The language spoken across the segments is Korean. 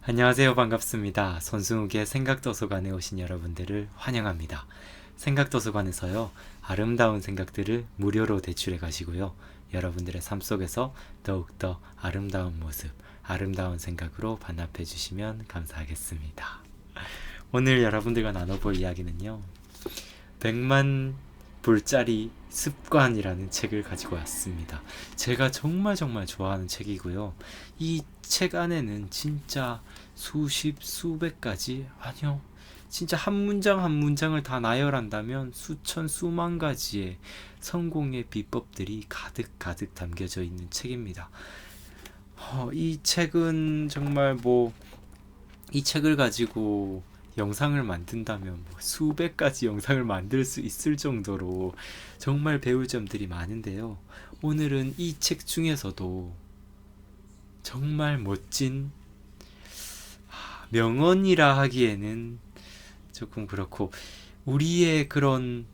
안녕하세요. 반갑습니다. 손승욱의 생각도서관에 오신 여러분들을 환영합니다. 생각도서관에서요, 아름다운 생각들을 무료로 대출해 가시고요. 여러분들의 삶 속에서 더욱더 아름다운 모습, 아름다운 생각으로 반납해 주시면 감사하겠습니다. 오늘 여러분들과 나눠볼 이야기는요, 100만 불짜리 습관이라는 책을 가지고 왔습니다. 제가 정말 좋아하는 책이고요. 이 책 안에는 진짜 수십, 수백 가지, 아니요, 진짜 한 문장 한 문장을 다 나열한다면 수천, 수만 가지의 성공의 비법들이 가득 담겨져 있는 책입니다. 이 책은 정말 이 책을 가지고 영상을 만든다면 수백 가지 영상을 만들 수 있을 정도로 정말 배울 점들이 많은데요. 오늘은 이 책 중에서도 정말 멋진 명언이라 하기에는 조금 그렇고, 우리의 그런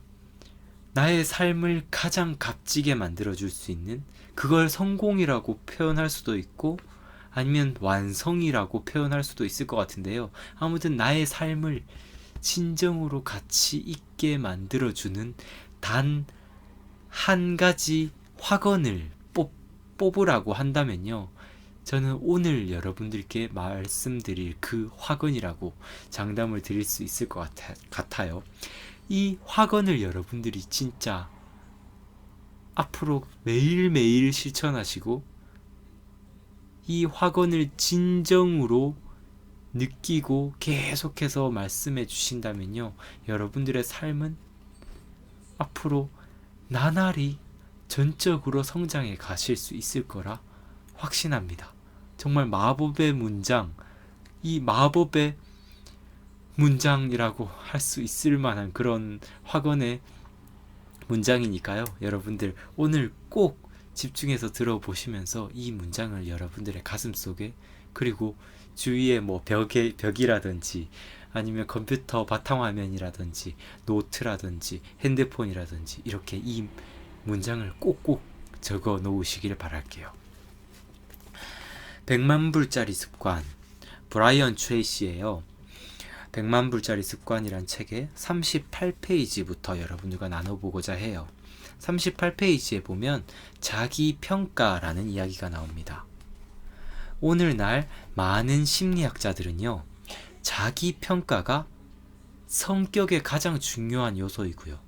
나의 삶을 가장 값지게 만들어줄 수 있는, 그걸 성공이라고 표현할 수도 있고 아니면 완성이라고 표현할 수도 있을 것 같은데요. 아무튼 나의 삶을 진정으로 가치 있게 만들어주는 단 한 가지 확언을 뽑으라고 한다면요, 저는 오늘 여러분들께 말씀드릴 그 확언이라고 장담을 드릴 수 있을 것 같아요. 이 확언을 여러분들이 진짜 앞으로 매일매일 실천하시고 이 확언을 진정으로 느끼고 계속해서 말씀해 주신다면요, 여러분들의 삶은 앞으로 나날이 전적으로 성장해 가실 수 있을 거라 확신합니다. 정말 마법의 문장, 이 마법의 문장이라고 할 수 있을 만한 그런 확언의 문장이니까요. 여러분들 오늘 꼭 집중해서 들어보시면서 이 문장을 여러분들의 가슴속에, 그리고 주위에 벽이라든지 아니면 컴퓨터 바탕화면이라든지 노트라든지 핸드폰이라든지 이렇게 이 문장을 꼭꼭 적어 놓으시길 바랄게요. 100만 불짜리 습관, 브라이언 트레이시예요. 100만 불짜리 습관이란 책의 38페이지부터 여러분들과 나눠보고자 해요. 38페이지에 보면 자기 평가라는 이야기가 나옵니다. 오늘날 많은 심리학자들은요, 자기 평가가 성격의 가장 중요한 요소이고요,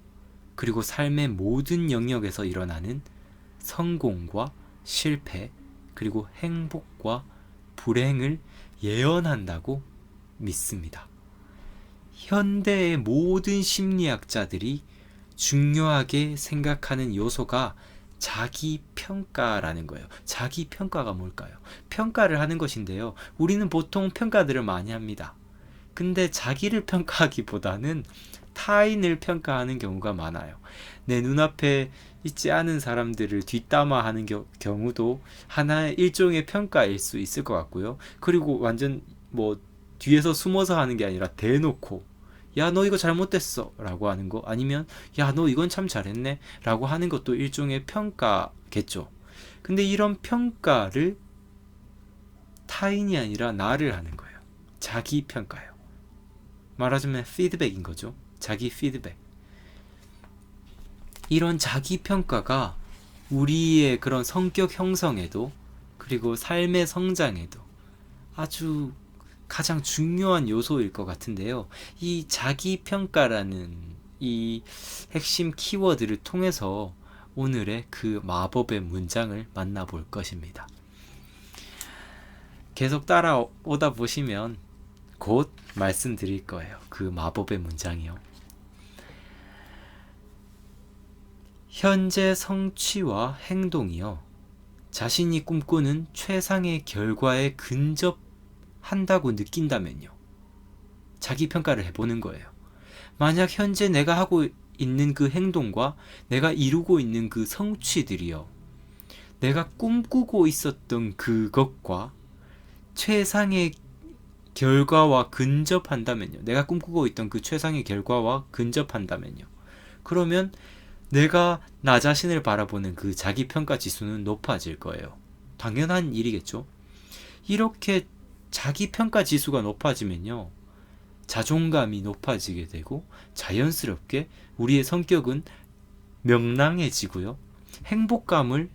그리고 삶의 모든 영역에서 일어나는 성공과 실패, 그리고 행복과 불행을 예언한다고 믿습니다. 현대의 모든 심리학자들이 중요하게 생각하는 요소가 자기 평가라는 거예요. 자기 평가가 뭘까요? 평가를 하는 것인데요, 우리는 보통 평가들을 많이 합니다. 근데 자기를 평가하기보다는 타인을 평가하는 경우가 많아요. 내 눈앞에 있지 않은 사람들을 뒷담화하는 경우도 하나의 일종의 평가일 수 있을 것 같고요. 그리고 완전 뒤에서 숨어서 하는 게 아니라 대놓고 야 너 이거 잘못됐어 라고 하는 거, 아니면 야 너 이건 참 잘했네 라고 하는 것도 일종의 평가겠죠. 근데 이런 평가를 타인이 아니라 나를 하는 거예요. 자기 평가요. 말하자면 피드백인 거죠. 자기 피드백. 이런 자기 평가가 우리의 그런 성격 형성에도, 그리고 삶의 성장에도 아주 가장 중요한 요소일 것 같은데요. 이 자기 평가라는 이 핵심 키워드를 통해서 오늘의 그 마법의 문장을 만나볼 것입니다. 계속 따라오다 보시면 곧 말씀드릴 거예요. 그 마법의 문장이요. 현재 성취와 행동이요, 자신이 꿈꾸는 최상의 결과에 근접한다고 느낀다면요, 자기 평가를 해보는 거예요. 만약 현재 내가 하고 있는 그 행동과 내가 이루고 있는 그 성취들이요, 내가 꿈꾸고 있었던 그것과 최상의 결과와 근접한다면요, 내가 꿈꾸고 있던 그 최상의 결과와 근접한다면요, 그러면 내가 나 자신을 바라보는 그 자기평가 지수는 높아질 거예요. 당연한 일이겠죠. 이렇게 자기 평가 지수가 높아지면요, 자존감이 높아지게 되고 자연스럽게 우리의 성격은 명랑해지고요, 행복감을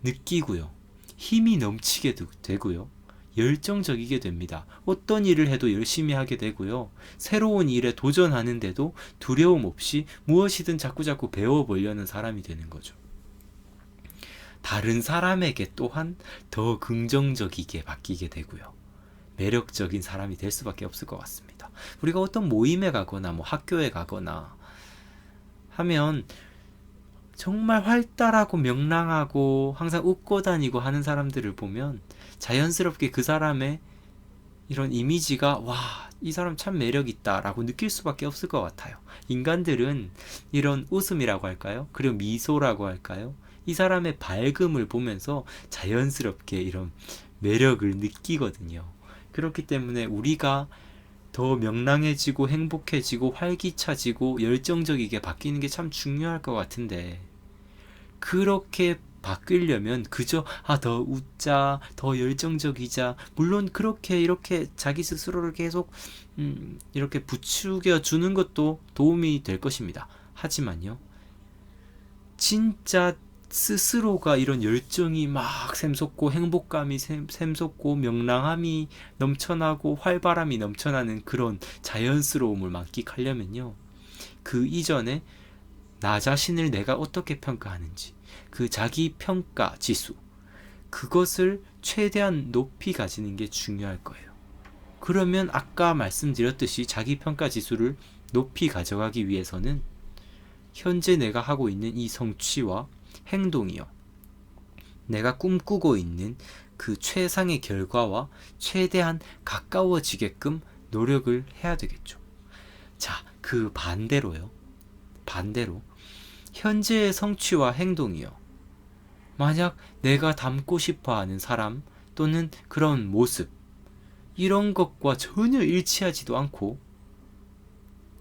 느끼고요, 힘이 넘치게 되고요, 열정적이게 됩니다. 어떤 일을 해도 열심히 하게 되고요, 새로운 일에 도전하는데도 두려움 없이 무엇이든 자꾸자꾸 배워보려는 사람이 되는 거죠. 다른 사람에게 또한 더 긍정적이게 바뀌게 되고요, 매력적인 사람이 될 수밖에 없을 것 같습니다. 우리가 어떤 모임에 가거나 뭐 학교에 가거나 하면 정말 활달하고 명랑하고 항상 웃고 다니고 하는 사람들을 보면 자연스럽게 그 사람의 이런 이미지가, 와, 이 사람 참 매력 있다 라고 느낄 수밖에 없을 것 같아요. 인간들은 이런 웃음이라고 할까요? 그리고 미소라고 할까요? 이 사람의 밝음을 보면서 자연스럽게 이런 매력을 느끼거든요. 그렇기 때문에 우리가 더 명랑해지고 행복해지고 활기차지고 열정적이게 바뀌는 게 참 중요할 것 같은데, 그렇게 바뀌려면 그저 더 웃자, 더 열정적이자, 물론 그렇게 이렇게 자기 스스로를 계속 이렇게 부추겨 주는 것도 도움이 될 것입니다. 하지만요, 진짜 스스로가 이런 열정이 막 샘솟고 행복감이 샘솟고 명랑함이 넘쳐나고 활발함이 넘쳐나는 그런 자연스러움을 만끽하려면요, 그 이전에 나 자신을 내가 어떻게 평가하는지, 그 자기 평가 지수, 그것을 최대한 높이 가지는 게 중요할 거예요. 그러면 아까 말씀드렸듯이 자기 평가 지수를 높이 가져가기 위해서는 현재 내가 하고 있는 이 성취와 행동이요, 내가 꿈꾸고 있는 그 최상의 결과와 최대한 가까워지게끔 노력을 해야 되겠죠. 자, 그 반대로 현재의 성취와 행동이요, 만약 내가 닮고 싶어 하는 사람 또는 그런 모습, 이런 것과 전혀 일치하지도 않고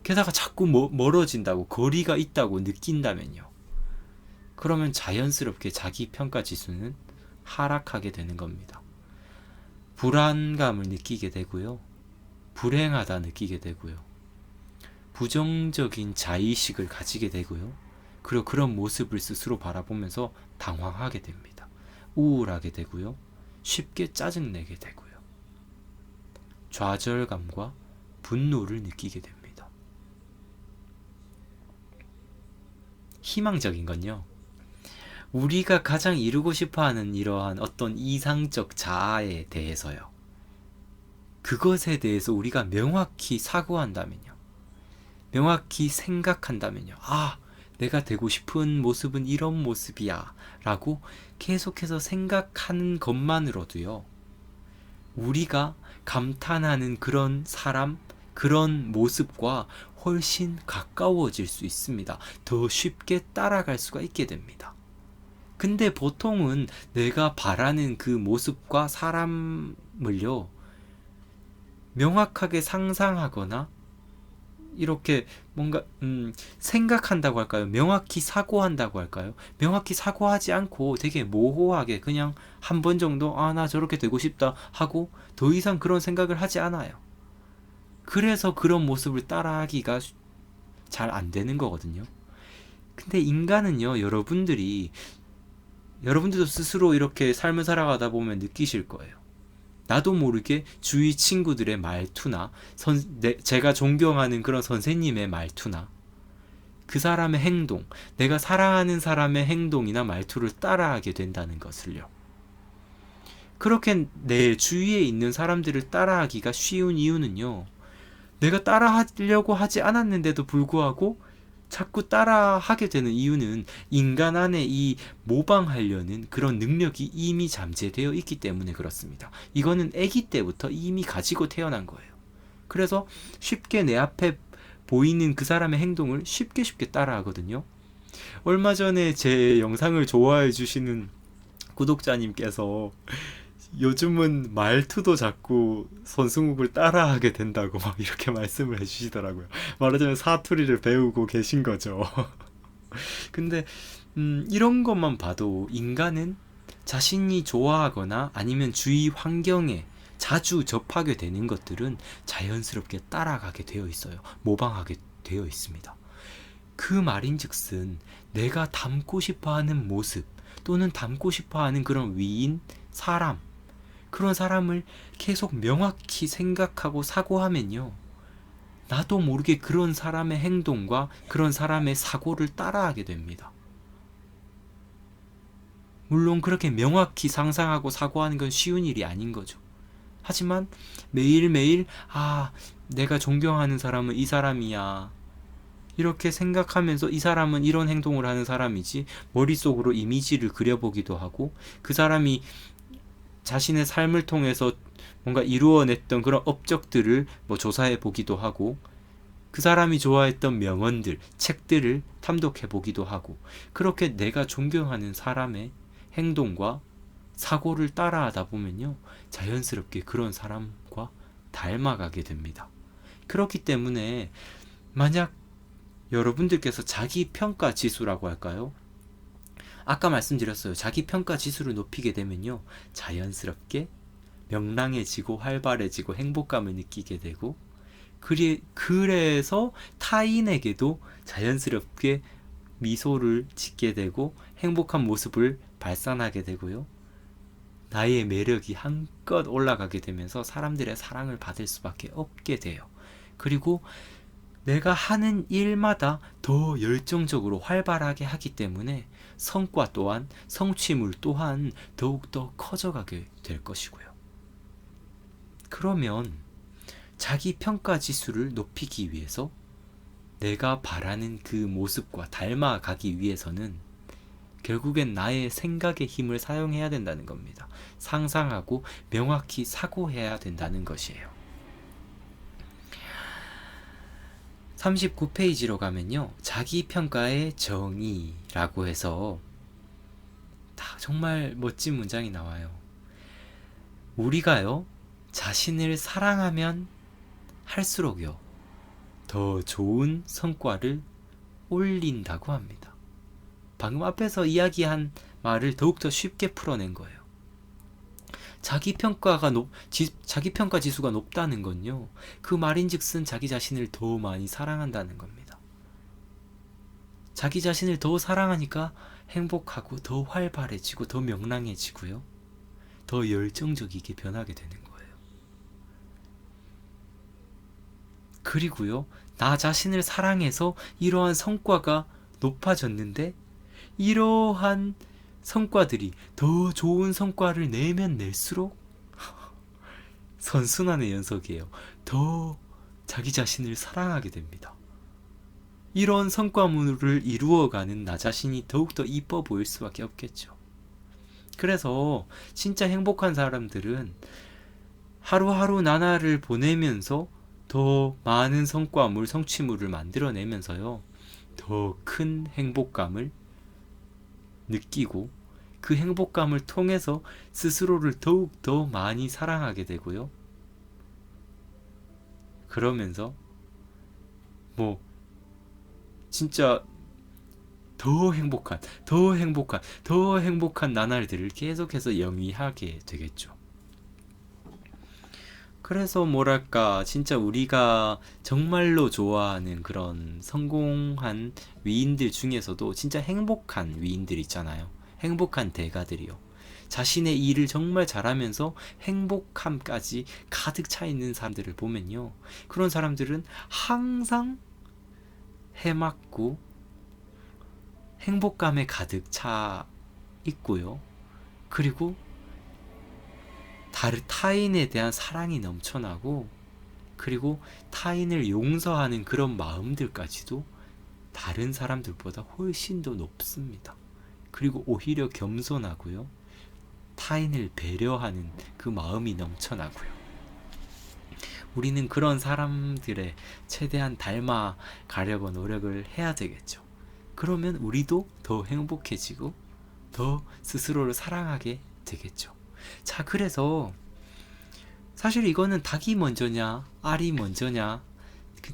게다가 자꾸 멀어진다고, 거리가 있다고 느낀다면요, 그러면 자연스럽게 자기 평가 지수는 하락하게 되는 겁니다. 불안감을 느끼게 되고요, 불행하다 느끼게 되고요, 부정적인 자의식을 가지게 되고요, 그리고 그런 모습을 스스로 바라보면서 당황하게 됩니다. 우울하게 되고요, 쉽게 짜증내게 되고요, 좌절감과 분노를 느끼게 됩니다. 희망적인 건요, 우리가 가장 이루고 싶어하는 이러한 어떤 이상적 자아에 대해서요, 그것에 대해서 우리가 명확히 사고한다면요, 명확히 생각한다면요, 내가 되고 싶은 모습은 이런 모습이야 라고 계속해서 생각하는 것만으로도요, 우리가 감탄하는 그런 사람, 그런 모습과 훨씬 가까워질 수 있습니다. 더 쉽게 따라갈 수가 있게 됩니다. 근데 보통은 내가 바라는 그 모습과 사람을요, 명확하게 상상하거나 이렇게 뭔가 생각한다고 할까요? 명확히 사고한다고 할까요? 명확히 사고하지 않고 되게 모호하게 그냥 한 번 정도 나 저렇게 되고 싶다 하고 더 이상 그런 생각을 하지 않아요. 그래서 그런 모습을 따라하기가 잘 안 되는 거거든요. 근데 인간은요, 여러분들도 스스로 이렇게 삶을 살아가다 보면 느끼실 거예요. 나도 모르게 주위 친구들의 말투나 제가 존경하는 그런 선생님의 말투나 그 사람의 행동, 내가 사랑하는 사람의 행동이나 말투를 따라하게 된다는 것을요. 그렇게 내 주위에 있는 사람들을 따라하기가 쉬운 이유는요, 내가 따라하려고 하지 않았는데도 불구하고 자꾸 따라하게 되는 이유는 인간 안에 이 모방하려는 그런 능력이 이미 잠재되어 있기 때문에 그렇습니다. 이거는 아기 때부터 이미 가지고 태어난 거예요. 그래서 쉽게 내 앞에 보이는 그 사람의 행동을 쉽게 따라하거든요. 얼마 전에 제 영상을 좋아해 주시는 구독자님께서 요즘은 말투도 자꾸 손승욱을 따라하게 된다고 막 이렇게 말씀을 해주시더라고요. 말하자면 사투리를 배우고 계신 거죠. 근데 이런 것만 봐도 인간은 자신이 좋아하거나 아니면 주위 환경에 자주 접하게 되는 것들은 자연스럽게 따라가게 되어 있어요. 모방하게 되어 있습니다. 그 말인즉슨 내가 닮고 싶어하는 모습 또는 닮고 싶어하는 그런 위인, 사람, 그런 사람을 계속 명확히 생각하고 사고하면요, 나도 모르게 그런 사람의 행동과 그런 사람의 사고를 따라하게 됩니다. 물론 그렇게 명확히 상상하고 사고하는 건 쉬운 일이 아닌 거죠. 하지만 매일매일 내가 존경하는 사람은 이 사람이야, 이렇게 생각하면서 이 사람은 이런 행동을 하는 사람이지, 머릿속으로 이미지를 그려보기도 하고, 그 사람이 자신의 삶을 통해서 뭔가 이루어냈던 그런 업적들을 조사해 보기도 하고, 그 사람이 좋아했던 명언들, 책들을 탐독해 보기도 하고, 그렇게 내가 존경하는 사람의 행동과 사고를 따라하다 보면요, 자연스럽게 그런 사람과 닮아가게 됩니다. 그렇기 때문에 만약 여러분들께서 자기평가 지수라고 할까요? 아까 말씀드렸어요. 자기평가 지수를 높이게 되면요, 자연스럽게 명랑해지고 활발해지고 행복감을 느끼게 되고, 그래서 타인에게도 자연스럽게 미소를 짓게 되고 행복한 모습을 발산하게 되고요, 나의 매력이 한껏 올라가게 되면서 사람들의 사랑을 받을 수밖에 없게 돼요. 그리고 내가 하는 일마다 더 열정적으로 활발하게 하기 때문에 성과 또한, 성취물 또한 더욱더 커져가게 될 것이고요. 그러면 자기 평가 지수를 높이기 위해서 내가 바라는 그 모습과 닮아가기 위해서는 결국엔 나의 생각의 힘을 사용해야 된다는 겁니다. 상상하고 명확히 사고해야 된다는 것이에요. 39페이지로 가면요, 자기평가의 정의라고 해서 정말 멋진 문장이 나와요. 우리가요, 자신을 사랑하면 할수록요, 더 좋은 성과를 올린다고 합니다. 방금 앞에서 이야기한 말을 더욱더 쉽게 풀어낸 거예요. 자기평가 지수가 높다는 건요, 그 말인즉슨 자기 자신을 더 많이 사랑한다는 겁니다. 자기 자신을 더 사랑하니까 행복하고 더 활발해지고 더 명랑해지고요, 더 열정적이게 변하게 되는 거예요. 그리고요, 나 자신을 사랑해서 이러한 성과가 높아졌는데, 이러한 성과들이 더 좋은 성과를 내면 낼수록 선순환의 연속이에요. 더 자기 자신을 사랑하게 됩니다. 이런 성과물을 이루어가는 나 자신이 더욱더 이뻐 보일 수밖에 없겠죠. 그래서 진짜 행복한 사람들은 하루하루 나날을 보내면서 더 많은 성과물, 성취물을 만들어내면서요, 더 큰 행복감을 느끼고, 그 행복감을 통해서 스스로를 더욱 더 많이 사랑하게 되고요, 그러면서 진짜 더 행복한 나날들을 계속해서 영위하게 되겠죠. 그래서 뭐랄까, 진짜 우리가 정말로 좋아하는 그런 성공한 위인들 중에서도 진짜 행복한 위인들 있잖아요. 행복한 대가들이요. 자신의 일을 정말 잘하면서 행복함까지 가득 차 있는 사람들을 보면요, 그런 사람들은 항상 해맑고 행복감에 가득 차 있고요, 그리고 타인에 대한 사랑이 넘쳐나고, 그리고 타인을 용서하는 그런 마음들까지도 다른 사람들보다 훨씬 더 높습니다. 그리고 오히려 겸손하고요, 타인을 배려하는 그 마음이 넘쳐나고요. 우리는 그런 사람들의 최대한 닮아가려고 노력을 해야 되겠죠. 그러면 우리도 더 행복해지고 더 스스로를 사랑하게 되겠죠. 자, 그래서 사실 이거는 닭이 먼저냐 알이 먼저냐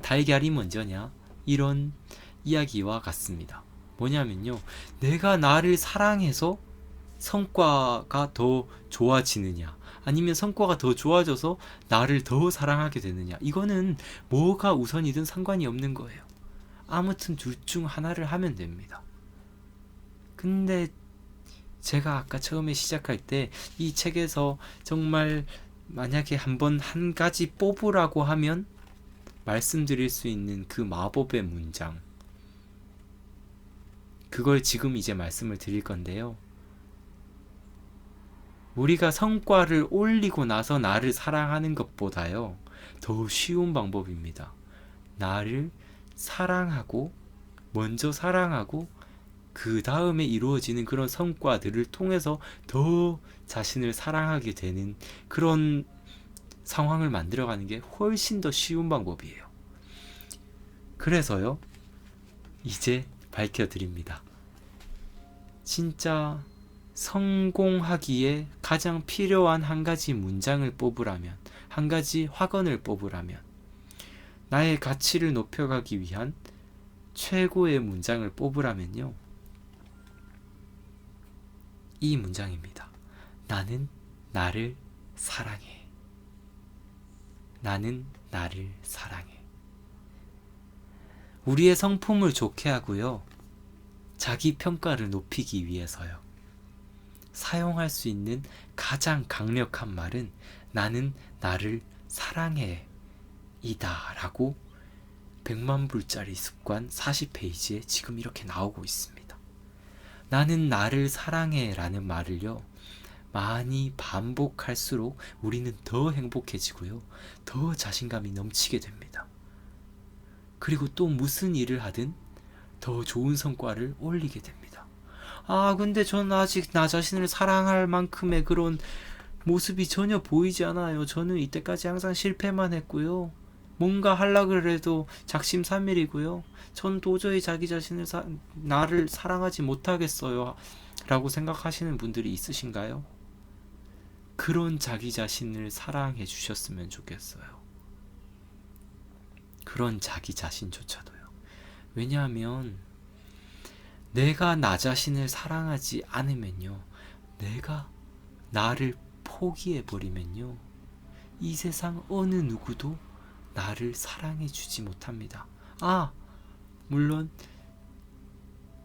달걀이 먼저냐 이런 이야기와 같습니다. 뭐냐면요, 내가 나를 사랑해서 성과가 더 좋아지느냐, 아니면 성과가 더 좋아져서 나를 더 사랑하게 되느냐? 이거는 뭐가 우선이든 상관이 없는 거예요. 아무튼 둘 중 하나를 하면 됩니다. 근데 제가 아까 처음에 시작할 때 이 책에서 정말 만약에 한번 한 가지 뽑으라고 하면 말씀드릴 수 있는 그 마법의 문장, 그걸 지금 이제 말씀을 드릴 건데요. 우리가 성과를 올리고 나서 나를 사랑하는 것보다요, 더 쉬운 방법입니다. 나를 사랑하고, 먼저 사랑하고, 그 다음에 이루어지는 그런 성과들을 통해서 더 자신을 사랑하게 되는 그런 상황을 만들어가는 게 훨씬 더 쉬운 방법이에요. 그래서요, 이제 밝혀드립니다. 진짜 성공하기에 가장 필요한 한 가지 문장을 뽑으라면, 한 가지 확언을 뽑으라면, 나의 가치를 높여가기 위한 최고의 문장을 뽑으라면요, 이 문장입니다. 나는 나를 사랑해. 나는 나를 사랑해. 우리의 성품을 좋게 하고요, 자기 평가를 높이기 위해서요, 사용할 수 있는 가장 강력한 말은 나는 나를 사랑해 이다 라고 100만 불짜리 습관 40페이지에 지금 이렇게 나오고 있습니다. 나는 나를 사랑해 라는 말을요, 많이 반복할수록 우리는 더 행복해지고요, 더 자신감이 넘치게 됩니다. 그리고 또 무슨 일을 하든 더 좋은 성과를 올리게 됩니다. 근데 저는 아직 나 자신을 사랑할 만큼의 그런 모습이 전혀 보이지 않아요. 저는 이때까지 항상 실패만 했고요, 뭔가 하려고 해도 작심삼일이고요, 전 도저히 자기 자신을 나를 사랑하지 못하겠어요 라고 생각하시는 분들이 있으신가요? 그런 자기 자신을 사랑해 주셨으면 좋겠어요. 그런 자기 자신조차도요. 왜냐하면 내가 나 자신을 사랑하지 않으면요, 내가 나를 포기해버리면요, 이 세상 어느 누구도 나를 사랑해 주지 못합니다. 물론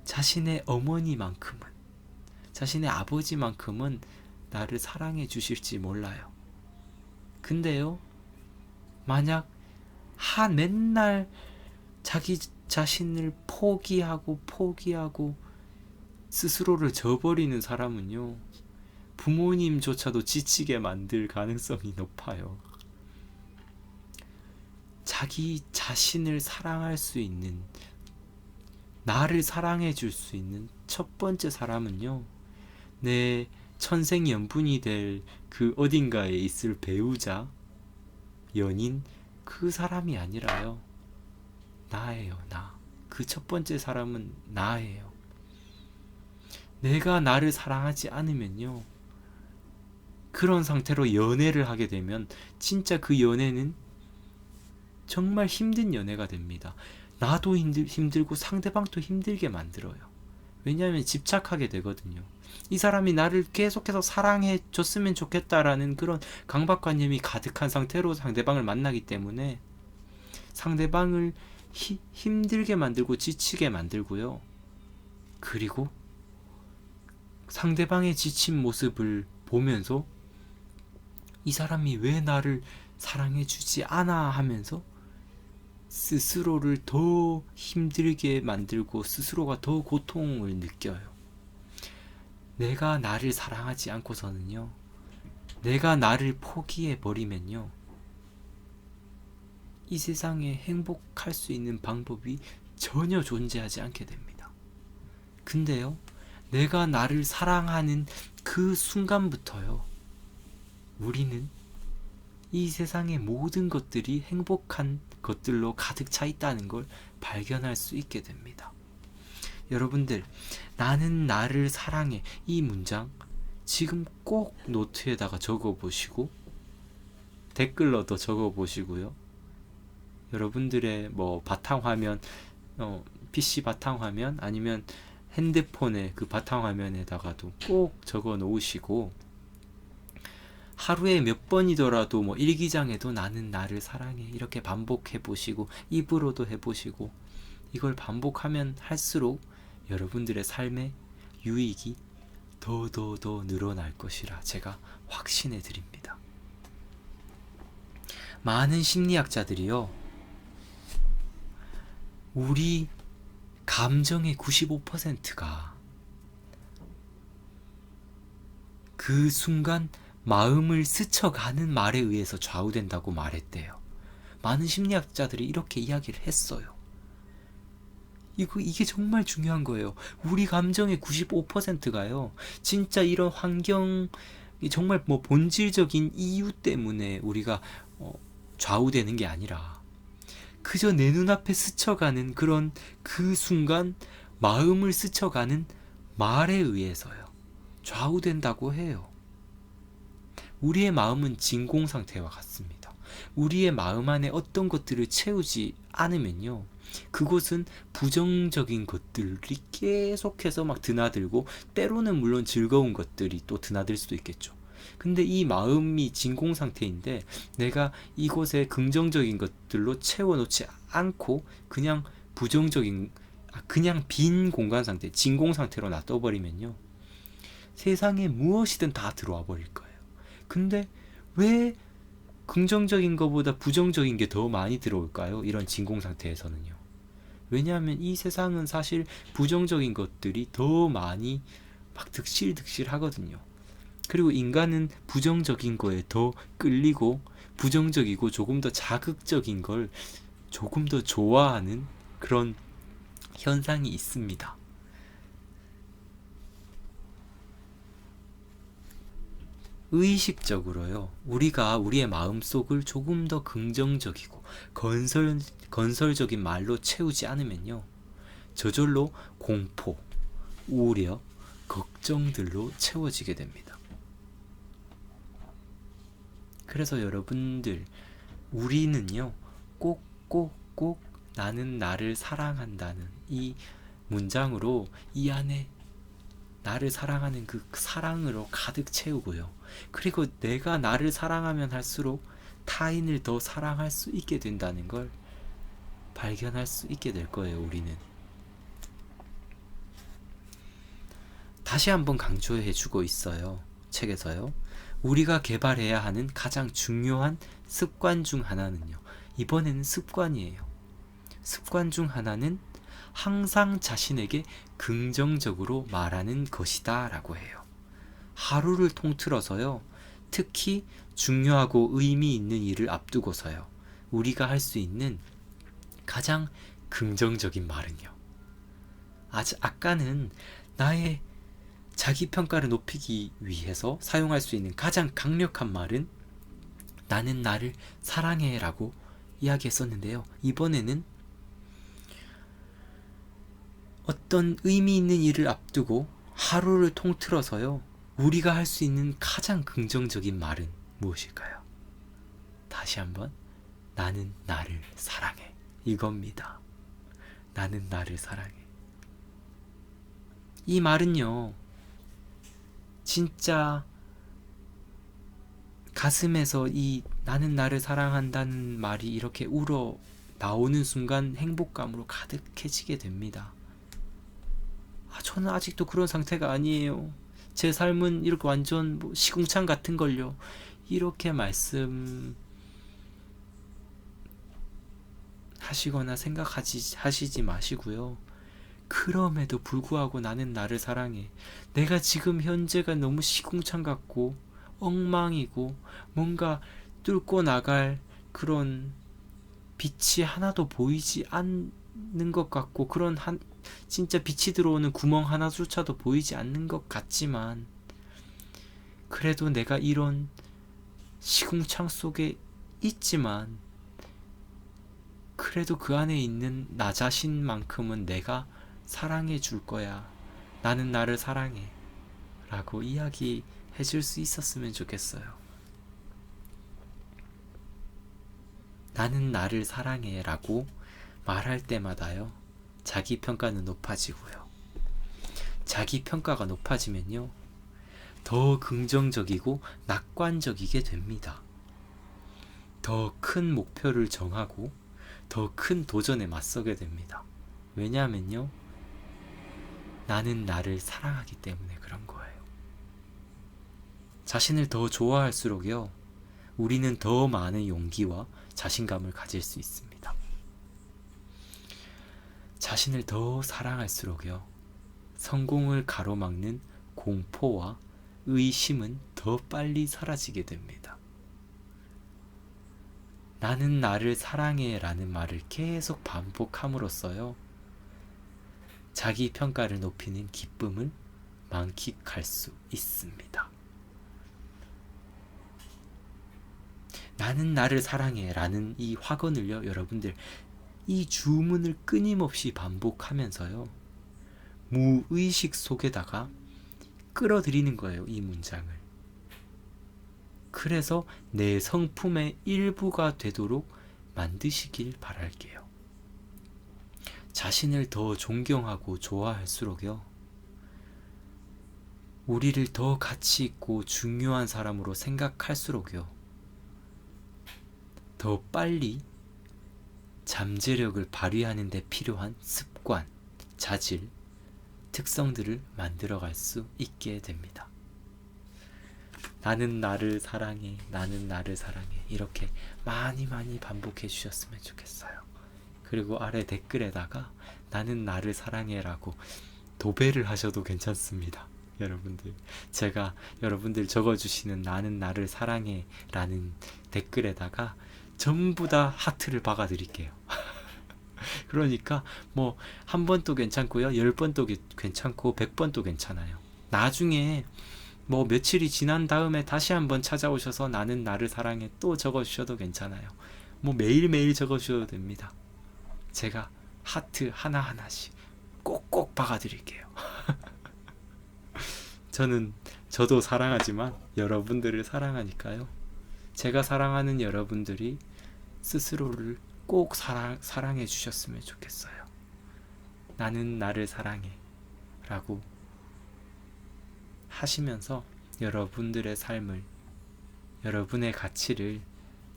자신의 어머니만큼은, 자신의 아버지만큼은 나를 사랑해 주실지 몰라요. 근데요, 만약 맨날 자기 자신을 포기하고 스스로를 저버리는 사람은요, 부모님조차도 지치게 만들 가능성이 높아요. 자기 자신을 사랑할 수 있는, 나를 사랑해 줄 수 있는 첫 번째 사람은요, 내 천생연분이 될 그 어딘가에 있을 배우자, 연인, 그 사람이 아니라요, 나예요. 그 첫 번째 사람은 나예요. 내가 나를 사랑하지 않으면요, 그런 상태로 연애를 하게 되면 진짜 그 연애는 정말 힘든 연애가 됩니다. 나도 힘들고 상대방도 힘들게 만들어요. 왜냐하면 집착하게 되거든요. 이 사람이 나를 계속해서 사랑해 줬으면 좋겠다라는 그런 강박관념이 가득한 상태로 상대방을 만나기 때문에 상대방을 힘들게 만들고 지치게 만들고요, 그리고 상대방의 지친 모습을 보면서 이 사람이 왜 나를 사랑해 주지 않아 하면서 스스로를 더 힘들게 만들고 스스로가 더 고통을 느껴요. 내가 나를 사랑하지 않고서는요, 내가 나를 포기해 버리면요, 이 세상에 행복할 수 있는 방법이 전혀 존재하지 않게 됩니다. 근데요, 내가 나를 사랑하는 그 순간부터요, 우리는 이 세상의 모든 것들이 행복한 것들로 가득 차 있다는 걸 발견할 수 있게 됩니다. 여러분들, 나는 나를 사랑해, 이 문장 지금 꼭 노트에다가 적어보시고 댓글로도 적어보시고요, 여러분들의 바탕화면, PC 바탕화면 아니면 핸드폰의 그 바탕화면에다가도 꼭 적어 놓으시고 하루에 몇 번이더라도 뭐 일기장에도 나는 나를 사랑해 이렇게 반복해 보시고 입으로도 해보시고 이걸 반복하면 할수록 여러분들의 삶의 유익이 더 늘어날 것이라 제가 확신해 드립니다. 많은 심리학자들이요, 우리 감정의 95%가 그 순간 마음을 스쳐가는 말에 의해서 좌우된다고 말했대요. 많은 심리학자들이 이렇게 이야기를 했어요. 이게 정말 중요한 거예요. 우리 감정의 95%가요. 진짜 이런 환경, 정말 뭐 본질적인 이유 때문에 우리가 좌우되는 게 아니라 그저 내 눈앞에 스쳐가는 그런 그 순간 마음을 스쳐가는 말에 의해서요. 좌우된다고 해요. 우리의 마음은 진공 상태와 같습니다. 우리의 마음 안에 어떤 것들을 채우지 않으면요, 그곳은 부정적인 것들이 계속해서 막 드나들고, 때로는 물론 즐거운 것들이 또 드나들 수도 있겠죠. 근데 이 마음이 진공 상태인데 내가 이곳에 긍정적인 것들로 채워놓지 않고 그냥 그냥 빈 공간 상태, 진공 상태로 놔둬버리면요, 세상에 무엇이든 다 들어와 버릴 거예요. 근데 왜 긍정적인 것보다 부정적인 게 더 많이 들어올까요? 이런 진공 상태에서는요. 왜냐하면 이 세상은 사실 부정적인 것들이 더 많이 막 득실득실 하거든요. 그리고 인간은 부정적인 거에 더 끌리고 부정적이고 조금 더 자극적인 걸 조금 더 좋아하는 그런 현상이 있습니다. 의식적으로요, 우리가 우리의 마음속을 조금 더 긍정적이고 건설적인 말로 채우지 않으면요, 저절로 공포, 우려, 걱정들로 채워지게 됩니다. 그래서 여러분들, 우리는요, 꼭 나는 나를 사랑한다는 이 문장으로 이 안에 나를 사랑하는 그 사랑으로 가득 채우고요. 그리고 내가 나를 사랑하면 할수록 타인을 더 사랑할 수 있게 된다는 걸 발견할 수 있게 될 거예요, 우리는. 다시 한번 강조해 주고 있어요, 책에서요. 우리가 개발해야 하는 가장 중요한 습관 중 하나는요, 이번에는 습관이에요. 습관 중 하나는 항상 자신에게 긍정적으로 말하는 것이다 라고 해요. 하루를 통틀어서요, 특히 중요하고 의미 있는 일을 앞두고서요, 우리가 할 수 있는 가장 긍정적인 말은요, 아까는 나의 자기평가를 높이기 위해서 사용할 수 있는 가장 강력한 말은 나는 나를 사랑해 라고 이야기했었는데요, 이번에는 어떤 의미 있는 일을 앞두고 하루를 통틀어서요, 우리가 할 수 있는 가장 긍정적인 말은 무엇일까요? 다시 한번, 나는 나를 사랑해, 이겁니다. 나는 나를 사랑해. 이 말은요, 진짜 가슴에서 이 나는 나를 사랑한다는 말이 이렇게 우러 나오는 순간 행복감으로 가득해지게 됩니다. 저는 아직도 그런 상태가 아니에요. 제 삶은 이렇게 완전 시궁창 같은 걸요. 이렇게 말씀하시거나 하시지 마시고요. 그럼에도 불구하고 나는 나를 사랑해. 내가 지금 현재가 너무 시궁창 같고 엉망이고 뭔가 뚫고 나갈 그런 빛이 하나도 보이지 않는 것 같고, 그런 진짜 빛이 들어오는 구멍 하나조차도 보이지 않는 것 같지만, 그래도 내가 이런 시궁창 속에 있지만 그래도 그 안에 있는 나 자신만큼은 내가 사랑해 줄 거야. 나는 나를 사랑해 라고 이야기해 줄 수 있었으면 좋겠어요. 나는 나를 사랑해 라고 말할 때마다요, 자기평가는 높아지고요. 자기평가가 높아지면요, 더 긍정적이고 낙관적이게 됩니다. 더 큰 목표를 정하고 더 큰 도전에 맞서게 됩니다. 왜냐하면요, 나는 나를 사랑하기 때문에 그런 거예요. 자신을 더 좋아할수록요, 우리는 더 많은 용기와 자신감을 가질 수 있습니다. 자신을 더 사랑할수록요, 성공을 가로막는 공포와 의심은 더 빨리 사라지게 됩니다. 나는 나를 사랑해 라는 말을 계속 반복함으로써요, 자기 평가를 높이는 기쁨을 만끽할 수 있습니다. 나는 나를 사랑해 라는 이 확언을요, 여러분들 이 주문을 끊임없이 반복하면서요, 무의식 속에다가 끌어들이는 거예요, 이 문장을. 그래서 내 성품의 일부가 되도록 만드시길 바랄게요. 자신을 더 존경하고 좋아할수록요, 우리를 더 가치 있고 중요한 사람으로 생각할수록요, 더 빨리 잠재력을 발휘하는 데 필요한 습관, 자질, 특성들을 만들어갈 수 있게 됩니다. 나는 나를 사랑해, 나는 나를 사랑해, 이렇게 많이 반복해 주셨으면 좋겠어요. 그리고 아래 댓글에다가 나는 나를 사랑해 라고 도배를 하셔도 괜찮습니다. 여러분들, 제가 여러분들 적어주시는 나는 나를 사랑해 라는 댓글에다가 전부 다 하트를 박아 드릴게요. 그러니까 뭐 한 번도 괜찮고요, 10번도 괜찮고 100번도 괜찮아요. 나중에 뭐 며칠이 지난 다음에 다시 한번 찾아오셔서 나는 나를 사랑해 또 적어주셔도 괜찮아요. 뭐 매일매일 적어주셔도 됩니다. 제가 하트 하나하나씩 꼭꼭 박아드릴게요. 저도 사랑하지만 여러분들을 사랑하니까요, 제가 사랑하는 여러분들이 스스로를 꼭 사랑해 주셨으면 좋겠어요. 나는 나를 사랑해 라고 하시면서 여러분들의 삶을, 여러분의 가치를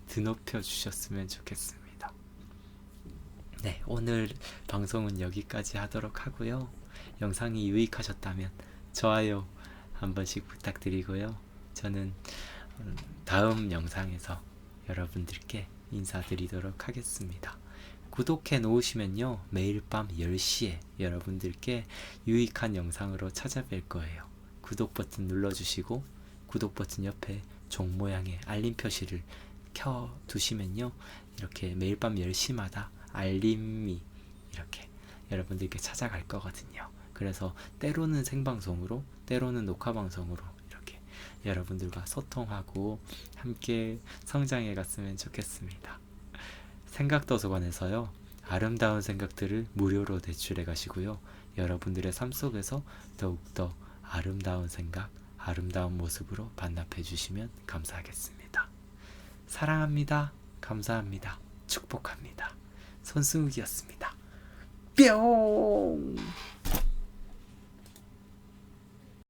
드높여 주셨으면 좋겠습니다. 네, 오늘 방송은 여기까지 하도록 하고요. 영상이 유익하셨다면 좋아요 한 번씩 부탁드리고요. 저는 다음 영상에서 여러분들께 인사드리도록 하겠습니다. 구독해 놓으시면요, 매일 밤 10시에 여러분들께 유익한 영상으로 찾아뵐 거예요. 구독 버튼 눌러주시고 구독 버튼 옆에 종 모양의 알림 표시를 켜두시면요, 이렇게 매일 밤 10시마다 알림이 이렇게 여러분들께 찾아갈 거거든요. 그래서 때로는 생방송으로, 때로는 녹화방송으로 이렇게 여러분들과 소통하고 함께 성장해 갔으면 좋겠습니다. 생각도서관에서요, 아름다운 생각들을 무료로 대출해 가시고요, 여러분들의 삶 속에서 더욱더 아름다운 생각, 아름다운 모습으로 반납해 주시면 감사하겠습니다. 사랑합니다. 감사합니다. 축복합니다. 손승욱이었습니다. 뿅!